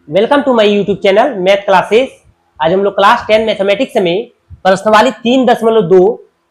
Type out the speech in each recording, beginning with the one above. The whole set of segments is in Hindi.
Welcome to my YouTube channel math classes. आज हम लोग क्लास 10 मैथमेटिक्स में प्रश्नावली 3.2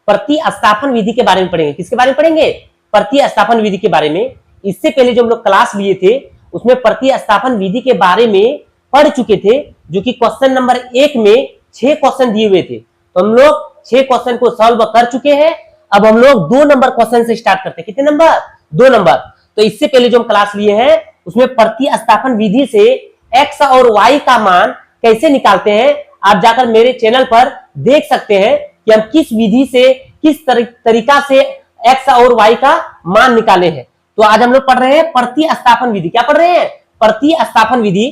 प्रतिस्थापन विधि के बारे में पढ़ेंगे। किसके बारे में पढ़ेंगे? प्रतिस्थापन विधि के बारे में। इससे पहले जो हम लोग क्लास लिए थे उसमें प्रतिस्थापन विधि के बारे में पढ़ चुके थे, जो कि क्वेश्चन नंबर 1 में 6 क्वेश्चन दिए हुए थे। तो हम लोग 6 क्वेश्चन को सॉल्व कर चुके हैं। अब हम लोग 2 नंबर क्वेश्चन से स्टार्ट करते हैं। कितने नंबर? 2 नंबर। तो इससे पहले जो हम क्लास लिए हैं उसमें प्रतिस्थापन विधि से x और y का मान कैसे निकालते हैं, आप जाकर मेरे चैनल पर देख सकते हैं कि हम किस विधि से, किस तरीका से x और y का मान निकाले हैं। तो आज हम लोग पढ़ रहे हैं प्रतिस्थापन विधि। क्या पढ़ रहे हैं? प्रतिस्थापन विधि।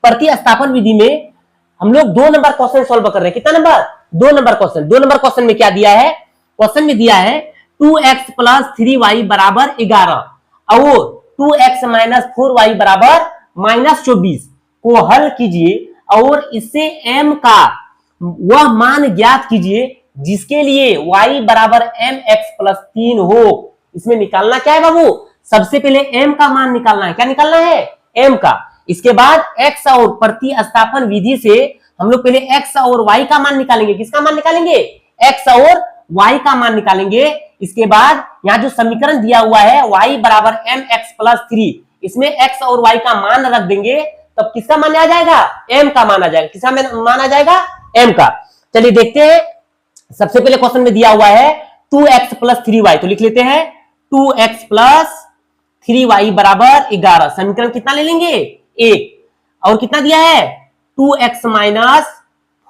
प्रतिस्थापन विधि में हम लोग 2 नंबर क्वेश्चन सॉल्व कर रहे हैं। कितना number? 2 number question. 2 number question में क्या दिया है? क्वेश्चन में दिया है 2x + 3y = 11 और 2x - 4y = -24 को हल कीजिए और इससे m का वह मान ज्ञात कीजिए जिसके लिए y = mx + 3 हो। इसमें निकालना क्या है बाबू? सबसे पहले m का मान निकालना है। क्या निकालना है? m का। इसके बाद x और प्रतिस्थापन विधि से हम लोग पहले x और y का मान निकालेंगे। किसका मान निकालेंगे? x और y का मान निकालेंगे। इसके बाद यहाँ जो समीकरण दिया हुआ है y = mx + 3, इसमें x और y का मान रख देंगे, तब किसका मान आ जाएगा? m का मान आ जाएगा। किसका मान आ जाएगा? m का। चलिए देखते हैं। सबसे पहले क्वेश्चन में दिया हुआ है 2x + 3y, तो लिख लेते हैं 2x + 3y = 11। समीकरण कितना ले लेंगे? 1। और कितना दिया है? 2x -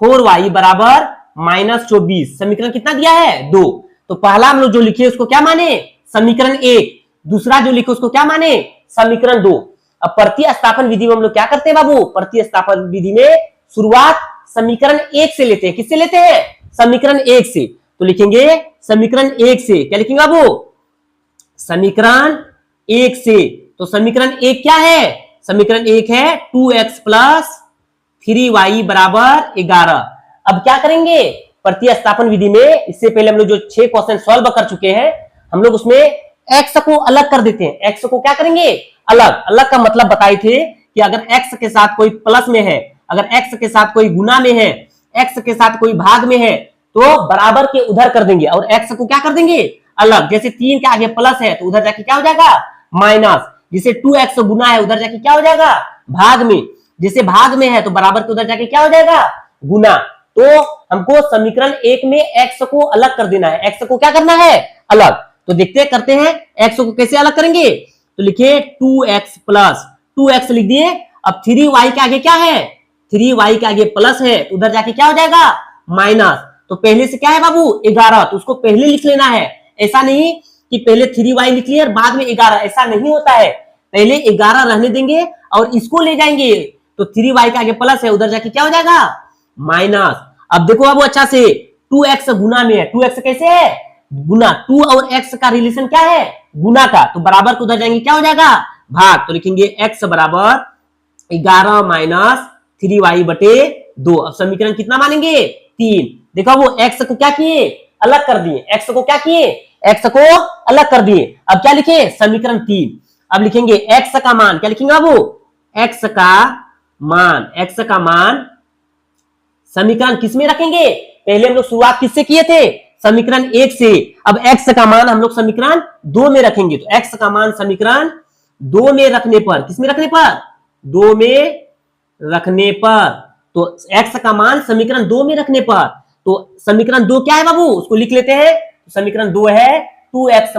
4y = -24। समीकरण कितना दिया है? 2। तो पहला हम लोग जो लिखे उसको क्या माने? समीकरण 1। दूसरा जो लिखे उसको क्या माने? समीकरण 2। अब प्रतिस्थापन विधि में हम लोग क्या करते हैं बाबू? प्रतिस्थापन विधि में शुरुआत समीकरण 1 से लेते हैं। किससे लेते हैं? समीकरण 1 से। तो लिखेंगे समीकरण 1 से। क्या लिखेंगे बाबू? समीकरण 1 से। तो समीकरण 1 क्या है? समीकरण 1 है 2x + 3y = 11। अब क्या करेंगे प्रतिस्थापन विधि में? इससे पहले हम लोग जो 6 क्वेश्चन सॉल्व कर चुके हैं, हम लोग उसमें x को अलग कर देते हैं। x को क्या करेंगे? अलग। अलग का मतलब बताए थे कि अगर x के साथ कोई प्लस में है, अगर x के साथ कोई गुना में है, x के साथ कोई भाग में है, तो बराबर के उधर कर देंगे और x को क्या कर देंगे? अलग। जैसे 3 के आगे प्लस है तो उधर जाके क्या हो जाएगा? माइनस। जैसे 2x गुना है उधर जाके क्या हो जाएगा? भाग में। जैसे भाग में है तो बराबर के उधर जाके क्या हो जाएगा? गुना। तो हमको समीकरण 1 में x को अलग कर देना है। x को क्या करना है? अलग। तो देखते हैं, करते हैं x को कैसे अलग करेंगे। तो लिखिए 2x + 2x लिख दिए। अब 3y के आगे क्या है? 3y के आगे प्लस है तो उधर जाके क्या हो जाएगा? माइनस। तो पहले से क्या है बाबू? 11, तो उसको पहले लिख लेना है। ऐसा नहीं कि पहले 3y लिख लिया और बाद में 11, ऐसा नहीं होता है। पहले 11 रहने देंगे और इसको ले जाएंगे। तो 3y के आगे प्लस है, उधर जाके क्या हो जाएगा? माइनस। अब देखो बाबू अच्छा से, 2x गुना में है। 2x कैसे है? गुना। 2 और x का रिलेशन क्या है? गुना का। तो बराबर को उधर जाएंगे क्या हो जाएगा? भाग। तो लिखेंगे x = 11 - 3y/2। अब समीकरण कितना मानेंगे? 3। देखो वो x को क्या किए? अलग कर दिए। x को क्या किए? x को अलग कर दिए। अब क्या लिखे? समीकरण 3। अब लिखेंगे x का मान। क्या लिखेंगे बाबू? x का मान। x का मान समीकरण किसमें रखेंगे? पहले हम लोग शुरुआत किससे किए थे? समीकरण 1 से। अब x का मान हम लोग समीकरण 2 में रखेंगे। तो x का मान समीकरण 2 में रखने पर, किसमें रखने पर? 2 में रखने पर। तो x का मान समीकरण 2 में रखने पर, तो समीकरण 2 क्या है बाबू? उसको लिख लेते हैं। तो समीकरण 2 है 2x -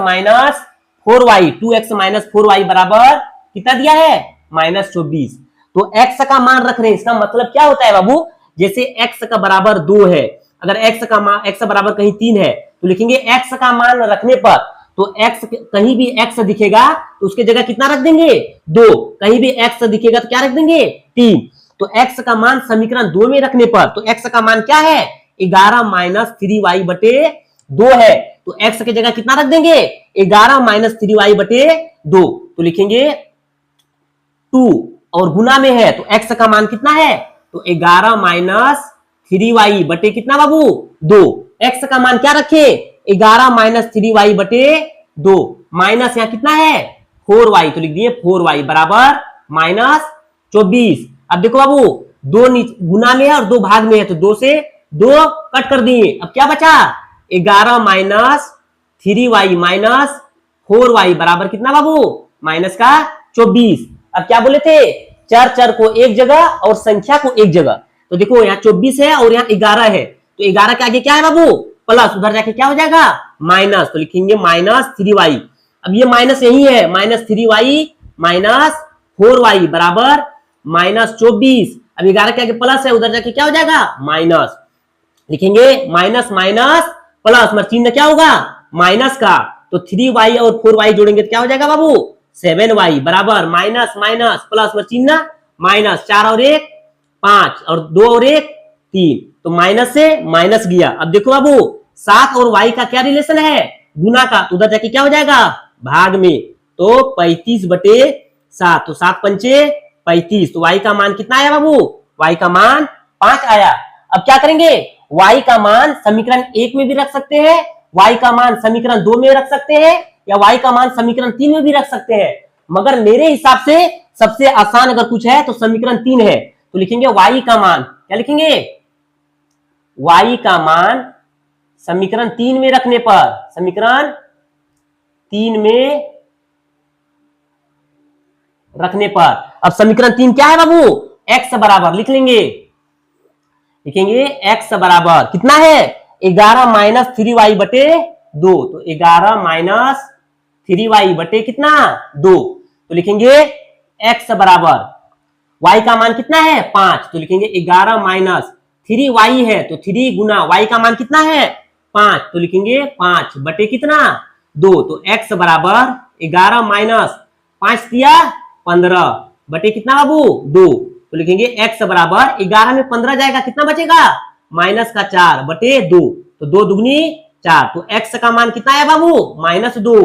4y। 2x - 4y बराबर कितना दिया है? -24। तो x का मान रख रहे हैं। इसका मतलब क्या होता है बाबू? जैसे x का बराबर 2 है, अगर x बराबर कहीं 3 है तो लिखेंगे x का मान रखने पर, तो x कहीं भी x दिखेगा तो उसके जगह कितना रख देंगे? 2। कहीं भी x दिखेगा तो क्या रख देंगे? 3। तो x का मान समीकरण 2 में रखने पर, तो x का मान क्या है? 11 - 3y/2 है। तो x की जगह कितना रख देंगे? 11 - 3y/2। तो लिखेंगे 2 और गुना में है तो x का मान कितना है? तो 11 - 3y/ कितना बाबू? 2। x का मान क्या रखे? 11 - 3y/2। माइनस यहाँ कितना है? 4y। तो लिख दिए 4y बराबर -24। अब देखो बाबू, दो गुना में है और दो भाग में है, तो दो से दो कट कर दिए। अब क्या बचा, 11 माइनस 3y माइनस 4y बराबर कितना बाबू, माइनस का 24। अब क्या बोले थे, चर को एक जगह और संख्या को एक जगह। तो देखो यहाँ 24 है और यहाँ 11 है, तो 11 के आगे क्या है बाबू, प्लस, उधर जाके क्या हो जाएगा, माइनस, तो लिखेंगे माइनस 3y। अब ये माइनस यही है, माइनस 3y माइनस 4y बराबर माइनस 24। अब 11 के आगे प्लस है, उधर जाके क्या हो जाएगा, माइनस, लिखेंगे माइनस माइनस प्लस, मतलब चिन्ह क्या होगा, माइनस का। तो 3y और 4y जोड़ेंगे तो क्या हो जाएगा बाबू, 7y बराबर माइनस माइनस प्लस में चिन्ह माइनस, 4 और 1 5 और 2 और 1 3, तो माइनस से माइनस गया। अब देखो बाबू, 7 और y का क्या रिलेशन है, गुना का, तो उधर जाके क्या हो जाएगा, भाग में, तो 35/7, तो 7 पंचे 35, तो y का मान कितना आया बाबू, y का मान 5 आया। अब क्या करेंगे, y का मान समीकरण 1 में भी रख सकते हैं, y का मान समीकरण 2 में रख सकते हैं, या y का मान समीकरण 3 में भी रख सकते हैं। मगर मेरे हिसाब से सबसे आसान अगर कुछ है तो समीकरण 3 है, तो लिखेंगे y का मान, क्या लिखेंगे, y का मान समीकरण 3 में रखने पर, समीकरण 3 में रखने पर, अब समीकरण 3 क्या है बाबू, x बराबर लिख लेंगे, लिखेंगे x बराबर कितना है, 11 माइनस 3y बटे 2, तो 11 माइनस 3y बटे कितना 2, तो लिखेंगे x बराबर, y का मान कितना है 5, तो लिखेंगे 11 माइनस 3y है, तो 3 गुना y का मान कितना है 5, तो लिखेंगे 5 बटे कितना 2, तो x बराबर 11 माइनस 5 दिया 15 बटे कितना बाबू 2, तो लिखेंगे x बराबर 11 में 15 जाएगा, कितना बचेगा, माइनस का 4 बटे 2, तो 2 दुगनी 4, तो x का मान कितना आया बाबू, माइनस 2,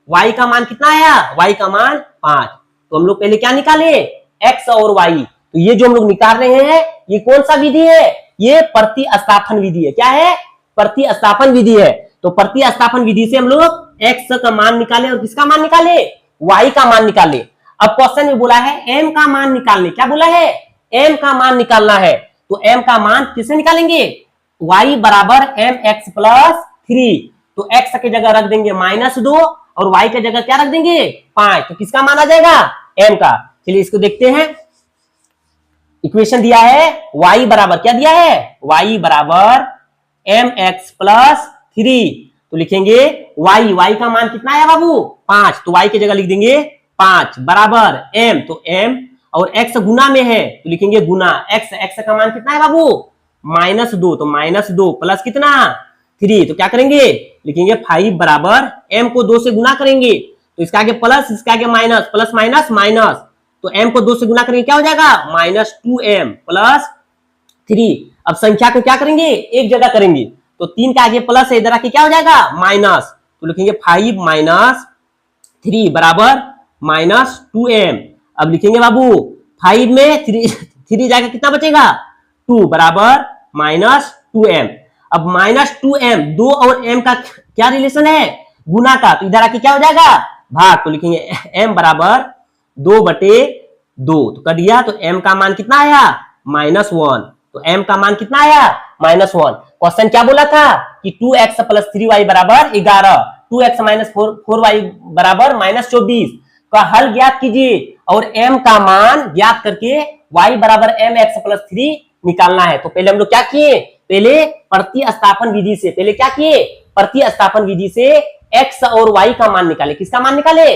y का मान कितना आया, y का मान 5। तो हम लोग पहले क्या निकाले, x और y, तो ये जो हम लोग निकाल रहे हैं ये कौन सा विधि है, ये प्रतिस्थापन विधि है। क्या है, प्रतिस्थापन विधि है। तो प्रतिस्थापन विधि से हम लोग x का मान निकाले और किसका मान निकाले, y का मान निकाले। अब क्वेश्चन में बोला है m का मान निकालने, क्या बोला है, m का मान निकालना है, तो m का मान किससे निकालेंगे, y बराबर mx प्लस 3, तो x के जगह रख देंगे -2 और y के जगह क्या रख देंगे 5, तो किसका मान आ जाएगा, m का। चलिए इसको देखते हैं, इक्वेशन दिया है y बराबर क्या दिया है, y बराबर mx प्लस 3, तो लिखेंगे y का मान कितना आया बाबू 5, तो y की जगह लिख देंगे 5 बराबर m, तो m और x गुना में है, तो लिखेंगे गुना x का मान कितना है बाबू -2, तो -2 प्लस कितना 3, तो क्या करेंगे, लिखेंगे 5 बराबर m को 2 से गुना करेंगे, तो इसका आगे प्लस इसका आगे माइनस, प्लस माइनस माइनस, तो m को 2 से गुना करेंगे क्या हो जाएगा -2m प्लस 3। अब संख्या को क्या करेंगे, एक जगह करेंगे, तो 3 का आगे प्लस है, इधर आके क्या हो जाएगा माइनस, तो लिखेंगे 5 माइनस 3 बराबर -2m। अब लिखेंगे बाबू 5 में 3 जाएगा कितना बचेगा 2 बराबर -2m। अब -2m 2 और m का क्या रिलेशन है, गुना का, तो इधर आके क्या हो जाएगा भाग, तो लिखेंगे m बराबर 2/2, तो कर दिया, तो m का मान कितना आया -1, तो m का मान कितना आया -1। क्वेश्चन क्या बोला था कि 2x प्लस 3y बराबर 11, 2x माइनस 4y बराबर -24 का हल ज्ञात कीजिए और m का मान ज्ञात करके y बराबर mx प्लस 3 निकालना है। तो पहले हम लोग क्या किए, पहले प्रतिस्थापन विधि से, पहले क्या किए, प्रतिस्थापन विधि से x और y का मान निकाले, किसका मान निकाले,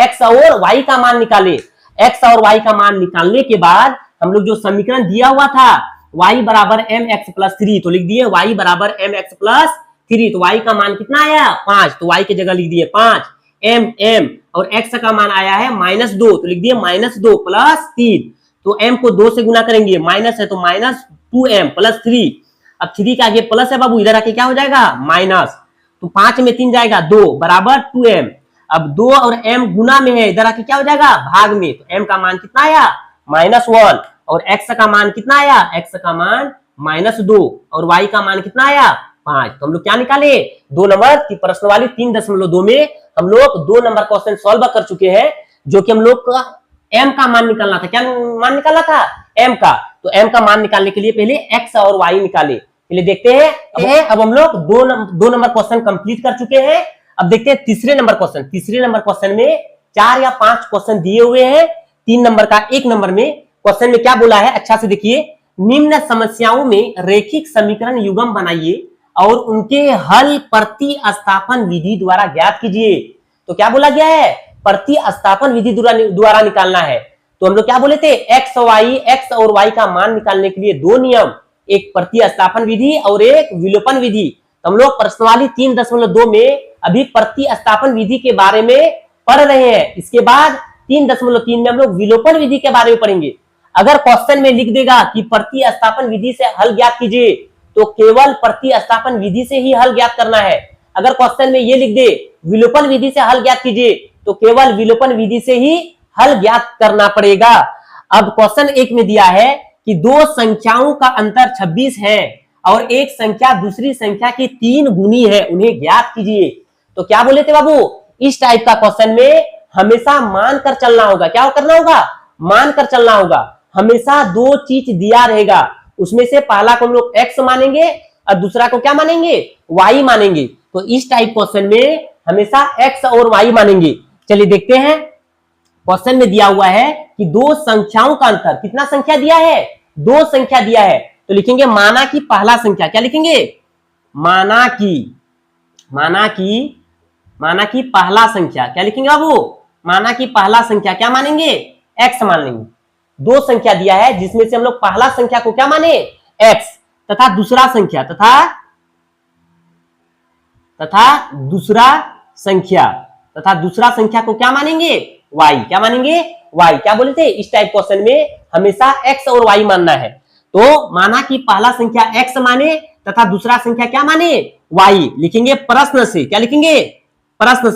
x और y का मान निकाले। x और y का मान निकालने के बाद हम लोग जो समीकरण दिया हुआ था y बराबर mx प्लस 3, तो लिख दिए y बराबर mx प्लस 3, तो y का मान कितना आया 5, तो y की जगह लिख दिए 5, m और x का मान आया है -2, तो लिख दिए -2 प्लस 3, तो m को 2 से गुना करेंगे, माइनस है तो -2m प्लस 3, अब 3 का आगे प्लस है बाबू, इधर आके क्या हो जाएगा माइनस, तो 5 में 3 जाएगा 2 बराबर 2m। अब 2 और m गुना में है, इधर आके क्या हो जाएगा भाग में, तो m का मान कितना आया -1 और x का मान कितना आया, x का मान -2 और y का मान कितना आया 5। तो हम लोग क्या निकाले, 2 नंबर की प्रश्न वाली 3.2 में हम लोग 2 नंबर क्वेश्चन सॉल्व कर चुके हैं, जो कि हम लोग का m का मान निकालना था, क्या मान निकालना था m का। तो m का मान निकालने के लिए पहले x और y निकाले, पहले देखते हैं। अब हम लोग दो नंबर क्वेश्चन कंप्लीट कर चुके हैं। अब देखते हैं तीसरे नंबर क्वेश्चन। तीसरे नंबर क्वेश्चन में 4 या 5 क्वेश्चन दिए हुए हैं, 3 नंबर का 1 नंबर में। क्वेश्चन में क्या बोला है, अच्छा से देखिए। निम्न समस्याओं में रेखिक समीकरण युग्म बनाइए और उनके हल प्रतिस्थापन विधि द्वारा ज्ञात कीजिए। तो क्या बोला गया है, प्रतिस्थापन विधि द्वारा निकालना है। तो हम लोग क्या बोले थे, एक्स और वाई का मान निकालने के लिए 2 नियम, एक प्रतिस्थापन विधि और एक विलोपन विधि। तो हम लोग प्रश्नावली 3.2 में अभी प्रतिस्थापन विधि के बारे में पढ़ रहे हैं। इसके बाद 3.3 में हम लोग विलोपन विधि के बारे में पढ़ेंगे। अगर क्वेश्चन में लिख देगा कि प्रतिस्थापन विधि से हल ज्ञात कीजिए, तो केवल प्रतिस्थापन विधि से ही हल ज्ञात करना है। अगर क्वेश्चन में ये लिख दे विलोपन विधि से हल ज्ञात कीजिए, तो केवल विलोपन विधि से ही हल ज्ञात करना पड़ेगा। अब क्वेश्चन 1 में दिया है कि 2 संख्याओं का अंतर 26 है और एक संख्या दूसरी संख्या की 3 गुनी है, उन्हें ज्ञात कीजिए। तो क्या बोले थे बाबू, इस टाइप का क्वेश्चन में हमेशा मान कर चलना होगा। क्या करना होगा, मान कर चलना होगा। हमेशा 2 चीज दिया रहेगा, उसमें से पहला को हम लोग x मानेंगे और दूसरा को क्या मानेंगे, y मानेंगे। तो इस टाइप क्वेश्चन में हमेशा x और y मानेंगे। चलिए देखते हैं। क्वेश्चन में दिया हुआ है कि 2 संख्याओं का अंतर, कितना संख्या दिया है, 2 संख्या दिया है। तो लिखेंगे माना की पहला संख्या, क्या लिखेंगे, माना की पहला संख्या, क्या लिखेंगे बाबू, माना की पहला संख्या क्या मानेंगे, x मान लेंगे। 2 संख्या दिया है जिसमें से हम लोग पहला संख्या को क्या माने, x, तथा दूसरा संख्या दूसरा संख्या को क्या मानेंगे, y, क्या मानेंगे, y। क्या बोले थे, इस टाइप क्वेश्चन में हमेशा x और y मानना है। तो माना कि पहला संख्या x माने तथा दूसरा संख्या क्या माने, y। लिखेंगे प्रश्न से, क्या लिखेंगे, प्रश्न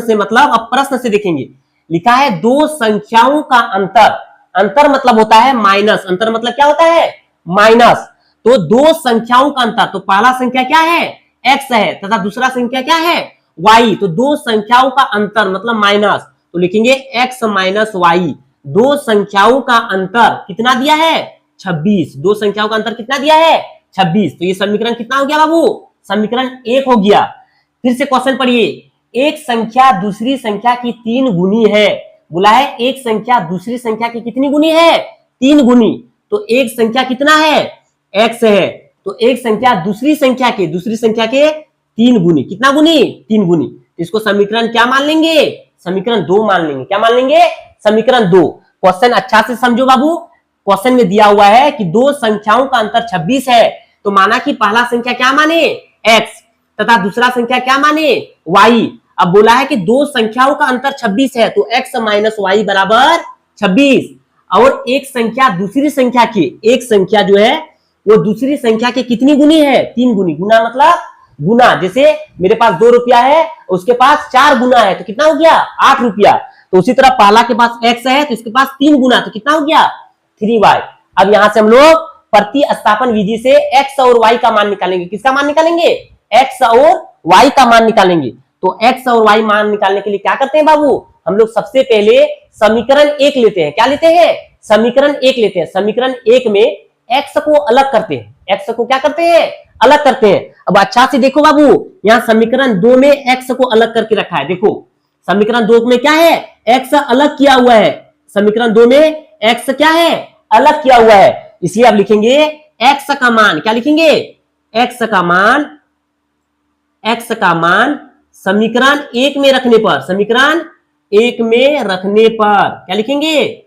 से मतलब अब प्रश्न से देखेंगे। लिखा है 2 संख्याओं का अंतर मतलब होता है माइनस, अंतर मतलब क्या होता है, माइनस। तो 2 संख्याओं का अंतर, तो पहला संख्या क्या है, x है तथा दूसरा संख्या क्या है, y। तो 2 संख्याओं का अंतर मतलब माइनस, तो लिखेंगे x माइनस y। 2 संख्याओं का अंतर कितना दिया है, 26। 2 संख्याओं का अंतर कितना दिया है, 26। तो ये समीकरण कितना हो गया बाबू, समीकरण 1 हो गया। फिर से क्वेश्चन पढ़िए। एक संख्या दूसरी संख्या की 3 गुनी है। बोला है एक संख्या दूसरी संख्या की कितनी गुनी है, 3 गुनी। तो एक संख्या कितना है, x है। तो एक संख्या दूसरी संख्या के 3 गुनी, कितना गुनी, 3 गुनी। तो इसको समीकरण क्या मान लेंगे, समीकरण 2 मान लेंगे। क्या मान लेंगे, समीकरण 2। क्वेश्चन अच्छा से समझो बाबू। क्वेश्चन में दिया हुआ है कि 2 संख्याओं का अंतर 26 है, तो माना कि पहला संख्या क्या माने, x, तथा दूसरा संख्या क्या माने, y। अब बोला है कि 2 संख्याओं का अंतर 26 है, तो x माइनस y बराबर 26। और एक संख्या दूसरी संख्या की, एक संख्या जो है वो दूसरी संख्या के कितनी गुनी है, 3 गुनी। गुना मतलब गुना, जैसे मेरे पास 2 रुपया है, उसके पास 4 गुना है, तो कितना हो गया, 8 रुपया। तो उसी तरह पहला के पास x है, तो इसके पास 3 गुना, तो कितना हो गया, 3y। अब यहां से हम लोग प्रतिस्थापन विधि से x और y का मान निकालेंगे। किसका मान निकालेंगे, x और y का मान निकालेंगे। तो x और y मान निकालने के लिए क्या करते हैं बाबू, हम लोग सबसे पहले समीकरण 1 लेते हैं। क्या लेते हैं, समीकरण 1 लेते हैं। समीकरण 1 में x को अलग करते हैं, x को क्या करते हैं, अलग करते हैं। अब अच्छा से देखो बाबू, यहाँ समीकरण 2 में x को अलग करके रखा है। देखो समीकरण 2 में क्या है, x अलग किया हुआ है। समीकरण 2 में x क्या है, अलग किया हुआ है। इसलिए आप लिखेंगे x का मान, क्या लिखेंगे, x का मान समीकरण 1 में रखने पर, समीकरण 1 में रखने पर क्या लिखेंगे,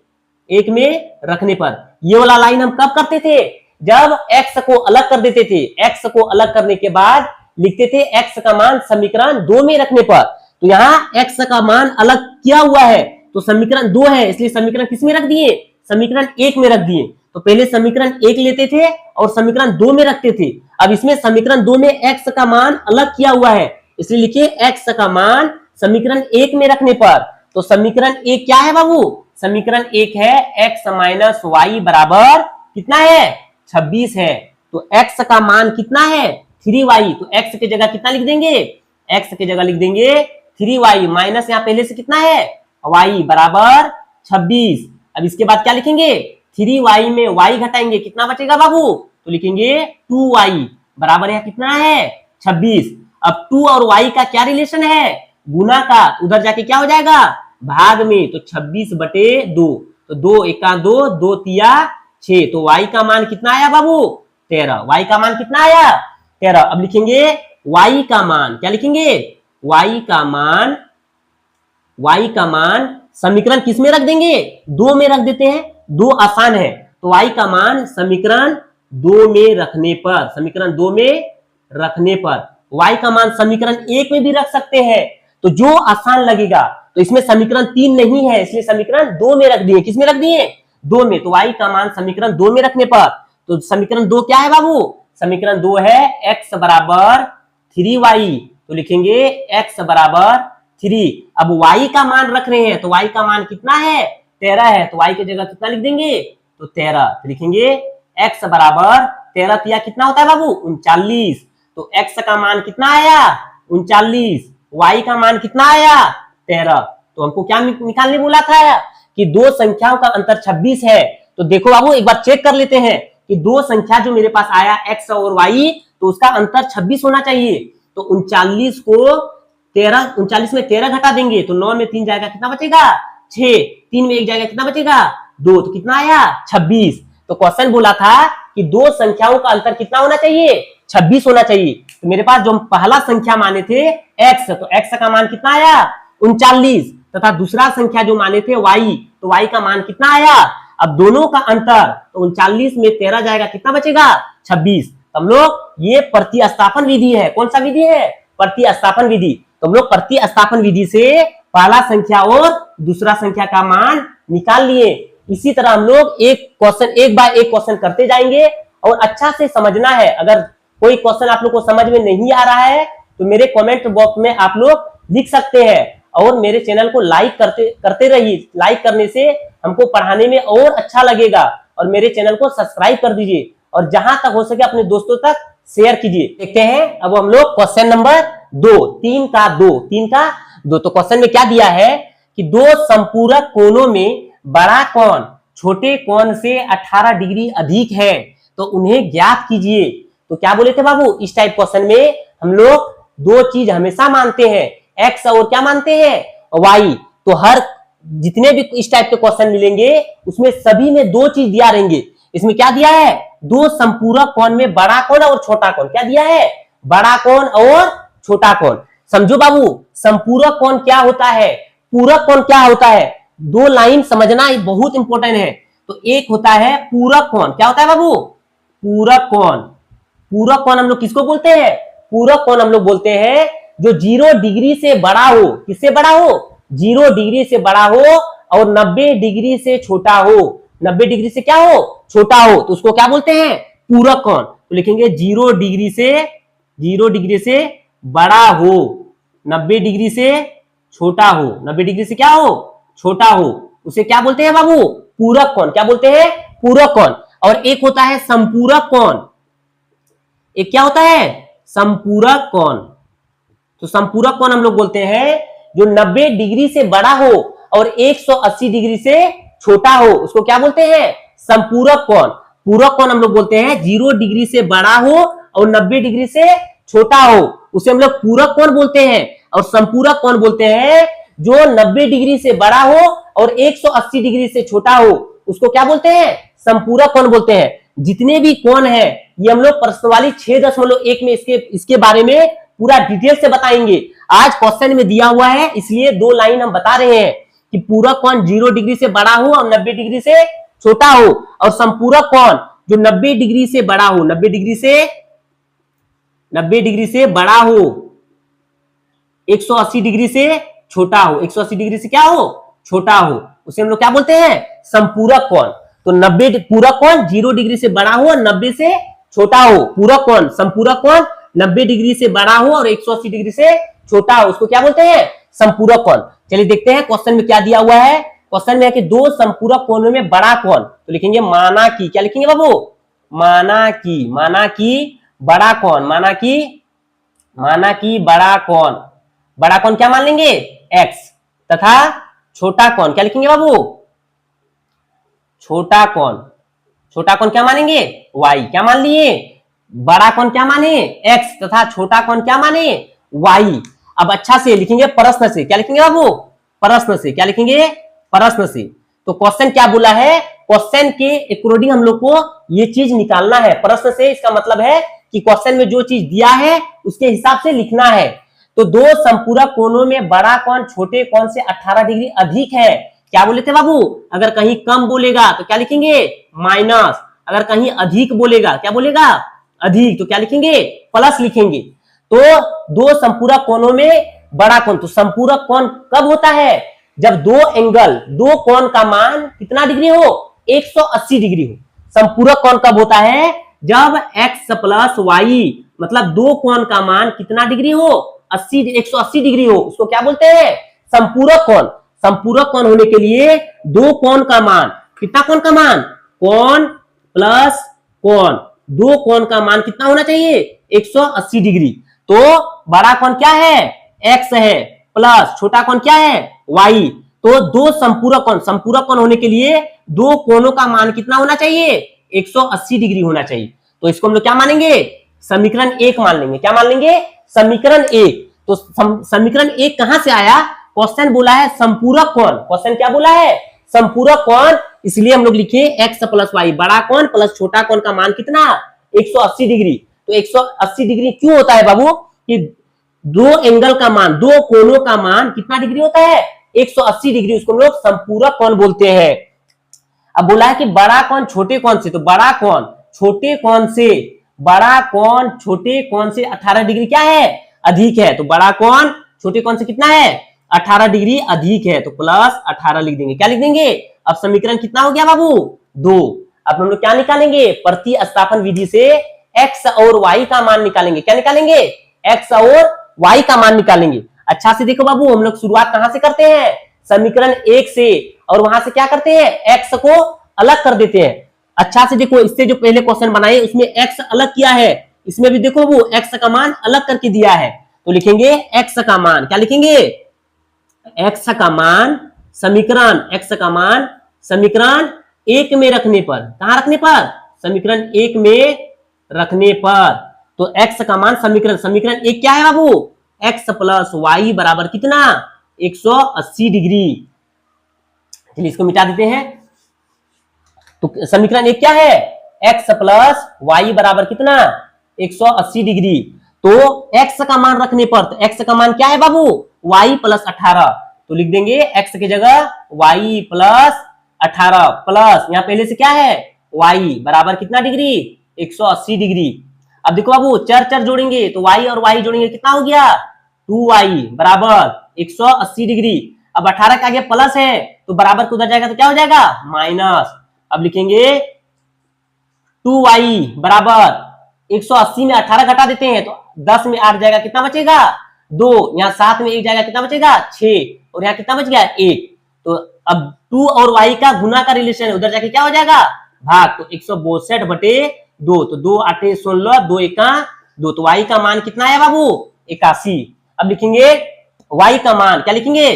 1 में रखने पर। ये वाला लाइन हम कब करते थे, जब x को अलग कर देते थे। x को अलग करने के बाद लिखते थे x का मान समीकरण 2 में रखने पर। तो यहाँ x का मान अलग किया हुआ है, तो समीकरण 2 है, इसलिए समीकरण किस में रख दिए, समीकरण 1 में रख दिए। तो पहले समीकरण 1 लेते थे और समीकरण 2 में रखते थे। अब इसमें समीकरण 2 में x का मान अलग किया हुआ है, इसलिए लिखिए x का मान समीकरण 1 में रखने पर। तो समीकरण 1 क्या है बाबू, समीकरण 1 है x माइनस y बराबर कितना है, 26 है। तो x का मान कितना है, 3y। तो x की जगह कितना लिख देंगे, x की जगह लिख देंगे 3y माइनस यहाँ पहले से कितना है, y बराबर 26। अब इसके बाद क्या लिखेंगे, 3y में y घटाएंगे कितना बचेगा बाबू, तो लिखेंगे 2y बराबर यहाँ कितना है 26। अब 2 और y का क्या रिलेशन है, गुना का, उधर जाके क्या हो जाएगा भाग में, तो 26/2, तो 2 एका 2, 2 तिया 6, तो y का मान कितना आया बाबू 13, y का मान कितना आया 13। अब लिखेंगे y का मान, क्या लिखेंगे y का मान समीकरण किस में रख देंगे 2 में रख देते हैं, 2 आसान है, तो y का मान समीकरण 2 में रखने पर, समीकरण 2 में रखने पर y का मान समीकरण 1 में भी रख सकते हैं, तो जो आसान लगेगा। तो इसमें समीकरण 3 नहीं है इसलिए समीकरण 2 में रख दिए, किस में रख दिए 2 में, तो y का मान समीकरण 2 में रखने पर, तो समीकरण 2 क्या है बाबू, समीकरण 2 है x बराबर 3y, तो लिखेंगे x बराबर 3। अब y का मान रख रहे हैं तो y का मान कितना है 13 है, तो y की जगह कितना लिख देंगे तो 13, तो लिखेंगे x बराबर 13 तिया कितना होता है बाबू 39, तो x का मान कितना आया 39, y का मान कितना आया 13। तो हमको क्या निकालने बोला था कि दो संख्याओं का अंतर 26 है, तो देखो बाबू एक बार चेक कर लेते हैं कि दो संख्या जो मेरे पास आया x और y, तो उसका अंतर 26 होना चाहिए, तो 39 को 39 में 13 घटा देंगे तो 9 में 3 जाएगा कितना बचेगा 6, 3 में 1 जाएगा कितना बचेगा 2, तो कितना आया 26। तो क्वेश्चन बोला था कि दो संख्याओं का अंतर कितना होना चाहिए 26 होना चाहिए, तो मेरे पास जो पहला संख्या माने थे x, तो x का मान कितना आया 39, तथा दूसरा संख्या जो माने थे y, तो y का मान कितना आया, अब दोनों का अंतर, तो 39 में 13 जाएगा कितना बचेगा 26। हम लोग ये प्रतिस्थापन विधि है, कौन सा विधि है प्रतिस्थापन विधि, तो हम लोग प्रतिस्थापन विधि से पहला संख्या और दूसरा संख्या का मान निकाल लिए। इसी तरह हम लोग एक बार एक क्वेश्चन करते जाएंगे और अच्छा से समझना है। अगर कोई क्वेश्चन आप लोग को समझ में नहीं आ रहा है तो मेरे कमेंट बॉक्स में आप लोग लिख सकते हैं, और मेरे चैनल को लाइक करते रहिए, लाइक करने से हमको पढ़ाने में और अच्छा लगेगा, और मेरे चैनल को सब्सक्राइब कर दीजिए और जहां तक हो सके अपने दोस्तों तक शेयर कीजिए। देखते हैं अब हम लोग क्वेश्चन नंबर 2, 3 का 2। तो क्वेश्चन में क्या दिया है कि दो संपूरक कोणों में बड़ा कोण छोटे कोण से 18 डिग्री अधिक है, तो उन्हें ज्ञात कीजिए। तो क्या बोले थे बाबू, इस टाइप क्वेश्चन में हम लोग दो चीज हमेशा मानते हैं, एक्स और क्या मानते हैं वाई। तो हर जितने भी इस टाइप के क्वेश्चन मिलेंगे उसमें सभी में दो चीज दिया रहेंगे। इसमें क्या दिया है, दो संपूरक कोण में बड़ा कोण और छोटा कोण, क्या दिया है बड़ा कोण और छोटा कोण। समझो बाबू संपूरक कोण क्या होता है, पूरक कोण क्या होता है, दो लाइन समझना बहुत इंपॉर्टेंट है। तो एक होता है पूरक कोण, क्या होता है बाबू पूरक कोण। पूरक कोण हम लोग किसको बोलते हैं, पूरक कोण हम लोग बोलते हैं जो 0 डिग्री से बड़ा हो, किससे बड़ा हो 0 डिग्री से बड़ा हो और 90 डिग्री से छोटा हो, 90 डिग्री से क्या हो छोटा हो, तो उसको क्या बोलते हैं पूरक कोण। तो लिखेंगे 0 डिग्री से बड़ा हो, 90 डिग्री से छोटा हो, 90 डिग्री से क्या हो छोटा हो, उसे क्या बोलते हैं बाबू पूरक कोण, क्या बोलते हैं पूरक कोण। और एक होता है संपूरक कोण, एक क्या होता है संपूरक कोण। तो संपूरक कोण हम लोग बोलते हैं जो 90 डिग्री से बड़ा हो और 180 डिग्री से छोटा हो, उसको क्या बोलते हैं संपूरक कोण। पूरक कोण हम लोग बोलते हैं 0 डिग्री से बड़ा हो और 90 डिग्री से छोटा हो, उसे हम लोग पूरक कोण बोलते हैं। और संपूरक कोण बोलते हैं जो 90 डिग्री से बड़ा हो और 180 डिग्री से छोटा हो, उसको क्या बोलते हैं संपूरक कोण बोलते हैं। जितने भी कोण है ये हम लोग प्रश्नवाली 6.1 में इसके बारे में पूरा डिटेल से बताएंगे। आज क्वेश्चन में दिया हुआ है इसलिए दो लाइन हम बता रहे हैं कि पूरक कोण 0 डिग्री से बड़ा हो और 90 डिग्री से छोटा हो, और संपूरक कोण जो 90 डिग्री से बड़ा हो, 90 डिग्री से बड़ा हो, 180 डिग्री से छोटा हो, 180 डिग्री से क्या हो छोटा हो, उसे हम लोग क्या बोलते हैं संपूरक कोण। तो 90 पूरक कोण 0 डिग्री से बड़ा हो और 90 से छोटा हो, पूरक कोण संपूरक कोण 90 डिग्री से बड़ा हो और 180 डिग्री से छोटा हो, उसको क्या बोलते हैं संपूरक कोण। चलिए देखते हैं क्वेश्चन में क्या दिया हुआ है। क्वेश्चन में है कि दो संपूरक कोणों में बड़ा कोण, तो लिखेंगे माना कि, क्या लिखेंगे बाबू माना कि बड़ा कोण, माना कि बड़ा कोण, बड़ा कोण क्या मान लेंगे x, तथा छोटा कोण क्या लिखेंगे बाबू छोटा कोण, छोटा कौन क्या मानेंगे y, क्या मान लिए, बड़ा कौन क्या माने x तथा छोटा कौन क्या माने y। अब अच्छा से लिखेंगे प्रश्न से, क्या लिखेंगे बाबू, प्रश्न से, क्या लिखेंगे, प्रश्न से। तो क्वेश्चन क्या बोला है, क्वेश्चन के अकॉर्डिंग हम लोग को ये चीज निकालना है। प्रश्न से इसका मतलब है कि क्वेश्चन में जो चीज दिया है उसके हिसाब से लिखना है। तो दो संपूरक कोणों में बड़ा कौन छोटे कौन से 18 डिग्री अधिक है, क्या बोले थे बाबू, अगर कहीं कम बोलेगा तो क्या लिखेंगे माइनस, अगर कहीं अधिक बोलेगा क्या बोलेगा अधिक, तो क्या लिखेंगे प्लस लिखेंगे। तो दो संपूरक कोणों में बड़ा कोण, तो संपूरक कोण कब होता है, जब दो एंगल, दो कोण का मान कितना डिग्री हो 180 डिग्री हो। संपूरक कोण कब होता है, जब x प्लस वाई, मतलब दो कोण का मान कितना डिग्री हो 180 डिग्री हो, उसको क्या बोलते हैं संपूरक कोण। संपूरक कोण होने के लिए दो कोण का मान, कितना कोण का मान, कोण प्लस कोण, दो कोण का मान कितना होना चाहिए 180 डिग्री। तो बड़ा कोण क्या है x है, प्लस छोटा कोण क्या है y। तो दो संपूरक कोण, संपूरक कोण होने के लिए दो कोणों का मान कितना होना चाहिए 180 डिग्री होना चाहिए। तो इसको हम लोग क्या मानेंगे, समीकरण 1 मान लेंगे, क्या मान लेंगे समीकरण 1। तो समीकरण 1 कहां से आया, क्वेश्चन बोला है संपूरक कोण, क्वेश्चन क्या बोला है संपूरक कोण, इसलिए हम लोग लिखे x प्लस वाई, बड़ा कोण प्लस छोटा कोण का मान कितना 180 डिग्री। तो 180 डिग्री क्यों होता है बाबू, कि दो एंगल का मान, दो कोणों का मान कितना डिग्री होता है 180 डिग्री, उसको हम लोग संपूरक कोण बोलते हैं। अब बोला है कि बड़ा कोण छोटे कोण से, तो बड़ा कोण छोटे कोण से, बड़ा कोण छोटे कोण से 18 डिग्री क्या है अधिक है। तो बड़ा कोण छोटे कोण से कितना है 18 डिग्री अधिक है, तो प्लस 18 लिख देंगे, क्या लिख देंगे। अब समीकरण कितना हो गया बाबू 2। अब हम लोग क्या निकालेंगे, प्रतिस्थापन विधि से x और y का मान निकालेंगे, क्या निकालेंगे x और y का मान निकालेंगे। अच्छा से देखो बाबू, हम लोग शुरुआत कहां से करते हैं, समीकरण 1 से, और वहां से क्या करते हैं x को अलग कर देते हैं। अच्छा से देखो, इससे जो पहले क्वेश्चन बनाए उसमें x अलग किया है, इसमें भी देखो वो x का मान अलग करके दिया है। तो लिखेंगे x का मान, क्या लिखेंगे x का मान, समीकरण x का मान समीकरण 1 में रखने पर, कहां रखने पर समीकरण 1 में रखने पर। तो x का मान समीकरण 1 क्या है बाबू, x प्लस वाई बराबर कितना 180 डिग्री। चलिए इसको मिटा देते हैं। तो समीकरण 1 क्या है, x प्लस वाई बराबर कितना 180 डिग्री। तो x का मान रखने पर, तो x का मान क्या है बाबू y प्लस 18, तो लिख देंगे x की जगह y प्लस 18 प्लस, यहां पहले से क्या है y बराबर कितना डिग्री 180 डिग्री। अब देखो बाबू चर जोड़ेंगे, तो y और y जोड़ेंगे कितना हो गया 2y बराबर 180 डिग्री। अब 18 के आगे प्लस है तो बराबर को उधर जाएगा तो क्या हो जाएगा माइनस। अब लिखेंगे 2y बराबर 180 में 18 घटा देते हैं तो 10 में 8 जाएगा, कितना बचेगा 2, यहाँ 7 में 1 जाएगा, कितना बचेगा 6, और यहाँ कितना बच गया 1। तो अब 2 और y का गुना का रिलेशन है, उधर जाके क्या हो जाएगा भाग, तो 162 बटे 2, तो 2 8 16, 2 एका 2, तो y का मान कितना है बाबू 81। अब लिखेंगे y का मान, क्या लिखेंगे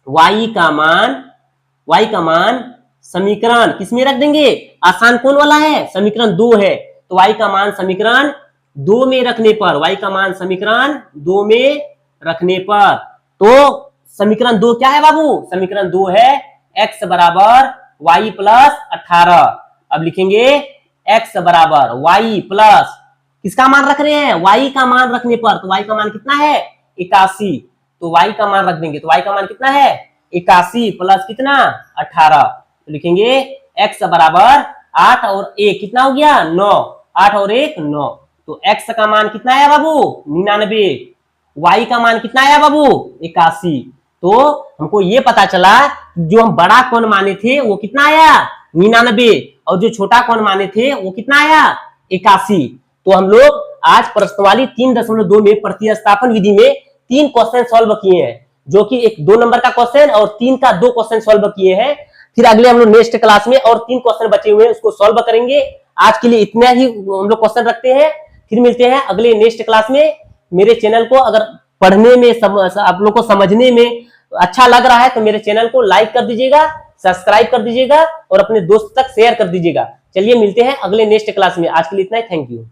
y का मान समीकरण किसमें रख देंगे, आसान कौन वाला है समीकरण 2 है, तो y का मान समीकरण 2 में रखने पर, y का मान समीकरण 2 में रखने पर। तो समीकरण 2 क्या है बाबू, समीकरण 2 है x बराबर y प्लस 18। अब लिखेंगे x बराबर y प्लस, किसका मान रख रहे हैं y का मान रखने पर, तो y का मान कितना है 81, तो y का मान रख देंगे, तो y का मान कितना है 81 प्लस कितना 18, तो लिखेंगे x बराबर 8 और 1 कितना हो गया 9, 8 और 1 9, तो x का मान कितना आया बाबू 99, y का मान कितना आया बाबू 81। तो हमको ये पता चला जो हम बड़ा कोण माने थे वो कितना आया 99, और जो छोटा कोण माने थे वो कितना आया 81। तो हम लोग आज प्रश्नवाली 3.2 में प्रतिस्थापन विधि में 3 क्वेश्चन सॉल्व किए हैं, जो कि एक 2 नंबर का क्वेश्चन और 3 का 2 क्वेश्चन सॉल्व किए हैं। फिर अगले हम लोग नेक्स्ट क्लास में और 3 क्वेश्चन बचे हुए हैं उसको सॉल्व करेंगे। आज के लिए इतना ही हम लोग क्वेश्चन रखते हैं, फिर मिलते हैं अगले नेक्स्ट क्लास में। मेरे चैनल को अगर पढ़ने में आप लोग को समझने में अच्छा लग रहा है तो मेरे चैनल को लाइक कर दीजिएगा, सब्सक्राइब कर दीजिएगा और अपने दोस्त तक शेयर कर दीजिएगा, चलिए मिलते हैं अगले नेक्स्ट क्लास में। आज के लिए इतना ही। Thank you.